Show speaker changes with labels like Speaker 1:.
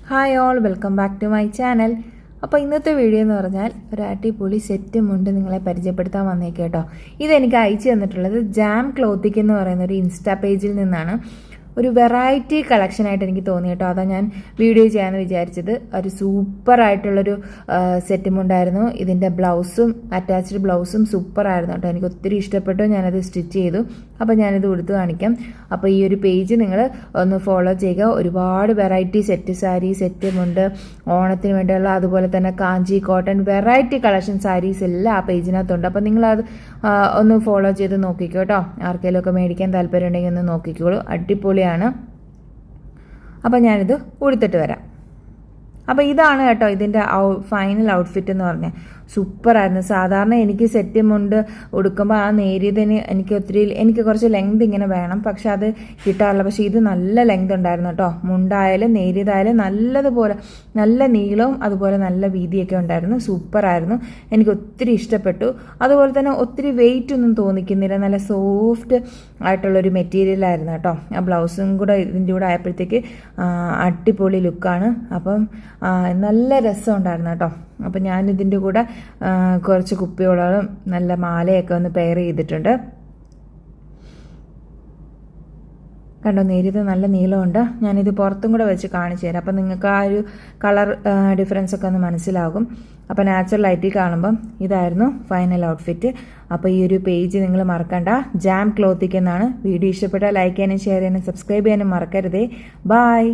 Speaker 1: Hi all, welcome back to my channel. അപ്പോൾ ഇന്നത്തെ video എന്ന് പറഞ്ഞാൽ ഒരു അടിപൊളി സെറ്റ് മുണ്ട് നിങ്ങളെ പരിചയപ്പെടുത്താൻ വന്നേക്ക് കേട്ടോ. ഇതെനിക്ക് അയച്ചു തന്നിട്ടുള്ളത് ജാം ക്ലോത്തിക് എന്ന് പറയുന്ന ഒരു ഇൻസ്റ്റാ പേജിൽ നിന്നാണ്. ഒരു വെറൈറ്റി കളക്ഷനായിട്ട് എനിക്ക് തോന്നി കേട്ടോ. അതാണ് ഞാൻ വീഡിയോ ചെയ്യാമെന്ന് വിചാരിച്ചത്. ഒരു സൂപ്പറായിട്ടുള്ളൊരു സെറ്റും ഉണ്ടായിരുന്നു. ഇതിൻ്റെ ബ്ലൗസും അറ്റാച്ച്ഡ് ബ്ലൗസും സൂപ്പറായിരുന്നു കേട്ടോ. എനിക്ക് ഒത്തിരി ഇഷ്ടപ്പെട്ടു. ഞാനത് സ്റ്റിച്ച് ചെയ്തു. അപ്പോൾ ഞാനിത് കൊടുത്ത് കാണിക്കാം. അപ്പോൾ ഈ ഒരു പേജ് നിങ്ങൾ ഒന്ന് ഫോളോ ചെയ്യുക. ഒരുപാട് വെറൈറ്റി സെറ്റ് സാരി, സെറ്റ് മുണ്ട്, ഓണത്തിന് വേണ്ടിയുള്ള, അതുപോലെ തന്നെ കാഞ്ചി കോട്ടൺ വെറൈറ്റി കളക്ഷൻ സാരീസ് എല്ലാം ആ പേജിനകത്തുണ്ട്. അപ്പോൾ നിങ്ങളത് ഒന്ന് ഫോളോ ചെയ്ത് നോക്കിക്കോ കേട്ടോ. ആർക്കെങ്കിലും ഒക്കെ മേടിക്കാൻ താല്പര്യം ഉണ്ടെങ്കിൽ ഒന്ന് നോക്കിക്കോളൂ. അടിപൊളിയാണ്. അപ്പോൾ ഞാനിത് ഉടുത്തിട്ട് വരാം. അപ്പോൾ ഇതാണ് കേട്ടോ ഇതിൻ്റെ ഫൈനൽ ഔട്ട്ഫിറ്റ് എന്ന് പറഞ്ഞാൽ. സൂപ്പറായിരുന്നു. സാധാരണ എനിക്ക് സെറ്റ് മുണ്ട് ഉടുക്കുമ്പോൾ ആ നേരിയതിന് എനിക്ക് കുറച്ച് ലെങ്ത് ഇങ്ങനെ വേണം, പക്ഷെ അത് കിട്ടാറില്ല. പക്ഷേ ഇത് നല്ല ലെങ്ത് ഉണ്ടായിരുന്നു കേട്ടോ. മുണ്ടായാലും നേരിയതായാലും നല്ലതുപോലെ നല്ല നീളവും അതുപോലെ നല്ല വീതിയൊക്കെ ഉണ്ടായിരുന്നു. സൂപ്പറായിരുന്നു. എനിക്ക് ഒത്തിരി ഇഷ്ടപ്പെട്ടു. അതുപോലെ തന്നെ ഒത്തിരി വെയിറ്റ് ഒന്നും തോന്നിക്കുന്നില്ല. നല്ല സോഫ്റ്റ് ആയിട്ടുള്ളൊരു മെറ്റീരിയലായിരുന്നു കേട്ടോ. ആ ബ്ലൗസും കൂടെ ഇതിൻ്റെ കൂടെ ആയപ്പോഴത്തേക്ക് അടിപൊളി ലുക്കാണ്. അപ്പം നല്ല രസം ഉണ്ടായിരുന്നു കേട്ടോ. അപ്പം ഞാനിതിൻ്റെ കൂടെ കുറച്ച് കുപ്പിയോളം നല്ല മാലയൊക്കെ ഒന്ന് പെയർ ചെയ്തിട്ടുണ്ട്. കണ്ടോ, നേരിയത് നല്ല നീളമുണ്ട്. ഞാനിത് പുറത്തും കൂടെ വെച്ച് കാണിച്ചു തരാം. അപ്പം നിങ്ങൾക്ക് ആ ഒരു കളർ ഡിഫറൻസ് ഒക്കെ ഒന്ന് മനസ്സിലാകും. അപ്പോൾ നാച്ചുറൽ ആയിട്ട് കാണുമ്പം ഇതായിരുന്നു ഫൈനൽ ഔട്ട്ഫിറ്റ്. അപ്പോൾ ഈ ഒരു പേജ് നിങ്ങൾ മറക്കണ്ട, ജാം ക്ലോത്തിക് എന്നാണ്. വീഡിയോ ഇഷ്ടപ്പെട്ടാൽ ലൈക്ക് ചെയ്യാനും ഷെയർ ചെയ്യാനും സബ്സ്ക്രൈബ് ചെയ്യാനും മറക്കരുതേ. ബായ്.